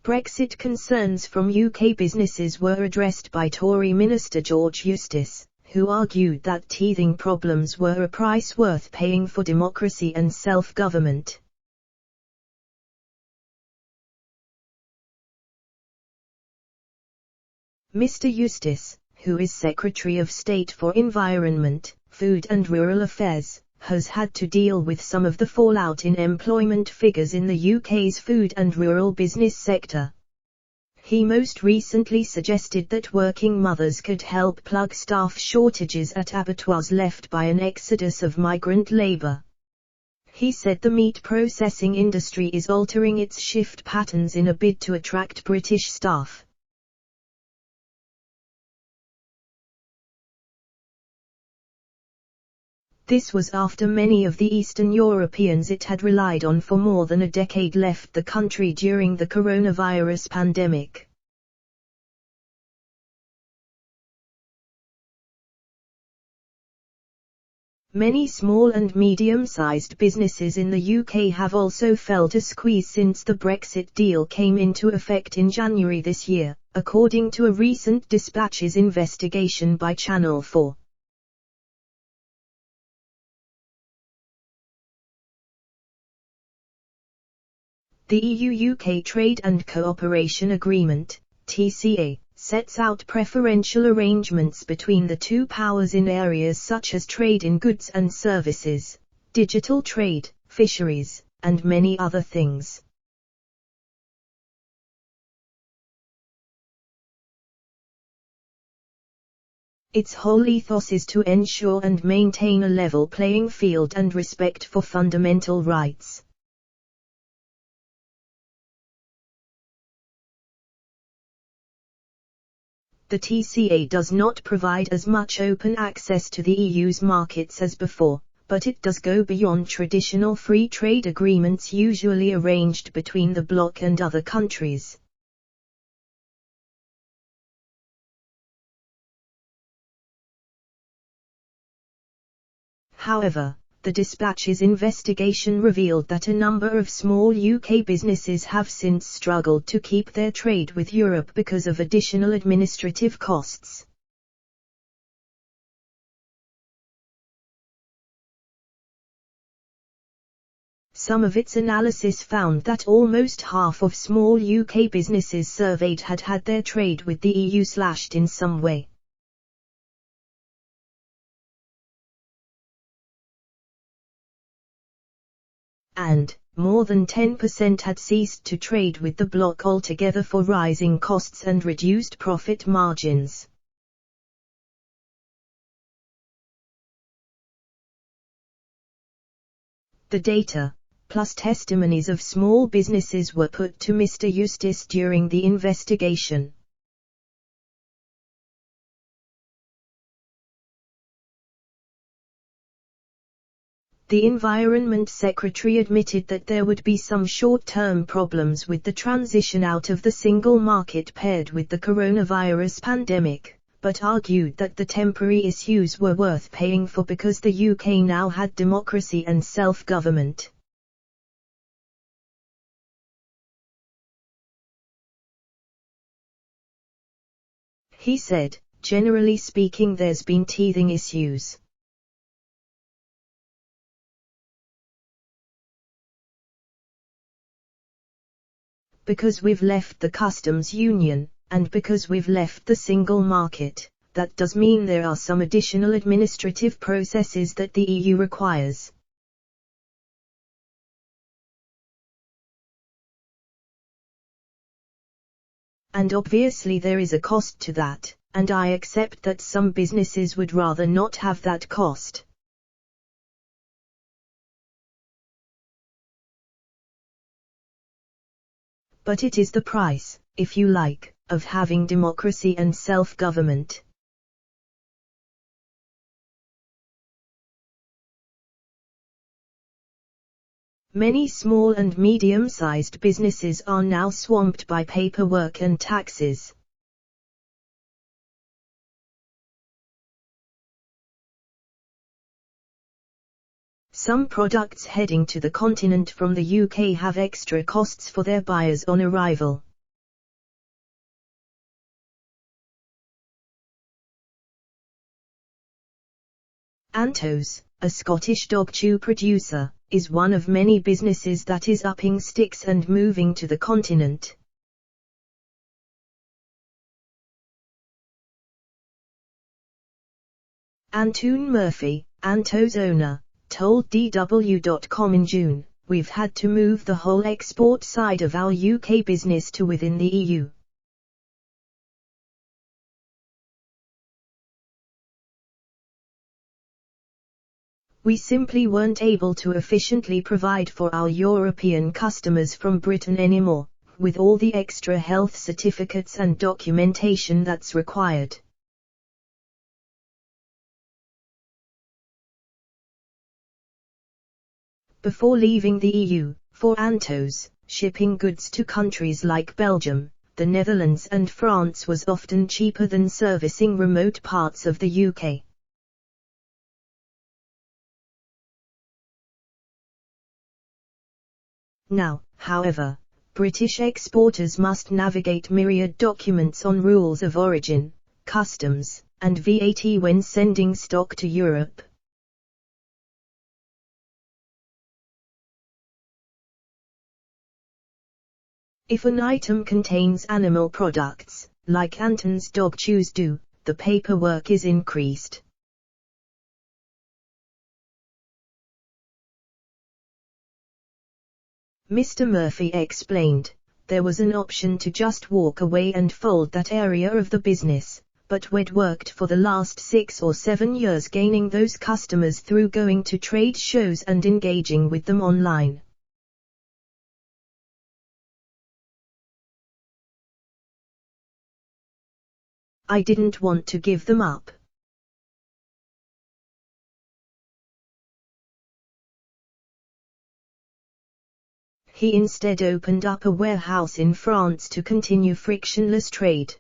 Brexit concerns from UK businesses were addressed by Tory Minister George Eustice, who argued that teething problems were a price worth paying for democracy and self-government. Mr. Eustice, who is Secretary of State for Environment, Food and Rural Affairs, has had to deal with some of the fallout in employment figures in the UK's food and rural business sector. He most recently suggested that working mothers could help plug staff shortages at abattoirs left by an exodus of migrant labour. He said the meat processing industry is altering its shift patterns in a bid to attract British staff. This was after many of the Eastern Europeans it had relied on for more than a decade left the country during the coronavirus pandemic. Many small and medium-sized businesses in the UK have also felt a squeeze since the Brexit deal came into effect in January this year, according to a recent Dispatches investigation by Channel 4. The EU-UK Trade and Cooperation Agreement, TCA, sets out preferential arrangements between the two powers in areas such as trade in goods and services, digital trade, fisheries, and many other things. Its whole ethos is to ensure and maintain a level playing field and respect for fundamental rights. The TCA does not provide as much open access to the EU's markets as before, but it does go beyond traditional free trade agreements usually arranged between the bloc and other countries. However, the Dispatches investigation revealed that a number of small UK businesses have since struggled to keep their trade with Europe because of additional administrative costs. Some of its analysis found that almost half of small UK businesses surveyed had had their trade with the EU slashed in some way. And, more than 10% had ceased to trade with the bloc altogether for rising costs and reduced profit margins. The data, plus testimonies of small businesses, were put to Mr. Eustice during the investigation. The Environment Secretary admitted that there would be some short-term problems with the transition out of the single market paired with the coronavirus pandemic, but argued that the temporary issues were worth paying for because the UK now had democracy and self-government. He said, generally speaking, there's been teething issues. Because we've left the customs union, and because we've left the single market, that does mean there are some additional administrative processes that the EU requires. And obviously there is a cost to that, and I accept that some businesses would rather not have that cost. But it is the price, if you like, of having democracy and self-government. Many small and medium-sized businesses are now swamped by paperwork and taxes. Some products heading to the continent from the UK have extra costs for their buyers on arrival. Antos, a Scottish dog chew producer, is one of many businesses that is upping sticks and moving to the continent. Antoon Murphy, Antos owner, told DW.com in June, "We've had to move the whole export side of our UK business to within the EU. We simply weren't able to efficiently provide for our European customers from Britain anymore, with all the extra health certificates and documentation that's required." Before leaving the EU, for Antos, shipping goods to countries like Belgium, the Netherlands and France was often cheaper than servicing remote parts of the UK. Now, however, British exporters must navigate myriad documents on rules of origin, customs, and VAT when sending stock to Europe. If an item contains animal products, like Anton's dog chews do, the paperwork is increased. Mr. Murphy explained, "There was an option to just walk away and fold that area of the business, but we'd worked for the last 6 or 7 years gaining those customers through going to trade shows and engaging with them online. I didn't want to give them up." He instead opened up a warehouse in France to continue frictionless trade.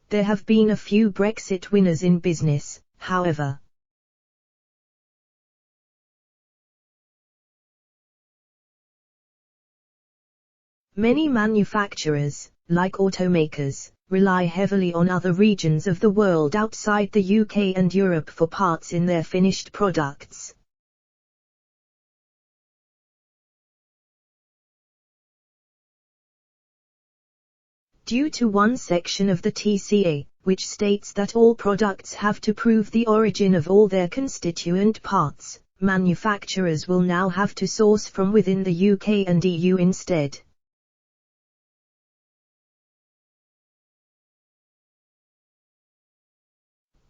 There have been a few Brexit winners in business, however. Many manufacturers, like automakers, rely heavily on other regions of the world outside the UK and Europe for parts in their finished products. Due to one section of the TCA, which states that all products have to prove the origin of all their constituent parts, manufacturers will now have to source from within the UK and EU instead.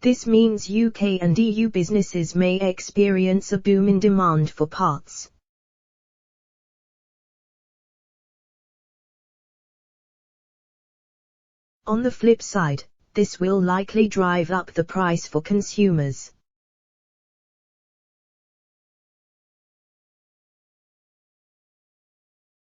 This means UK and EU businesses may experience a boom in demand for parts. On the flip side, this will likely drive up the price for consumers.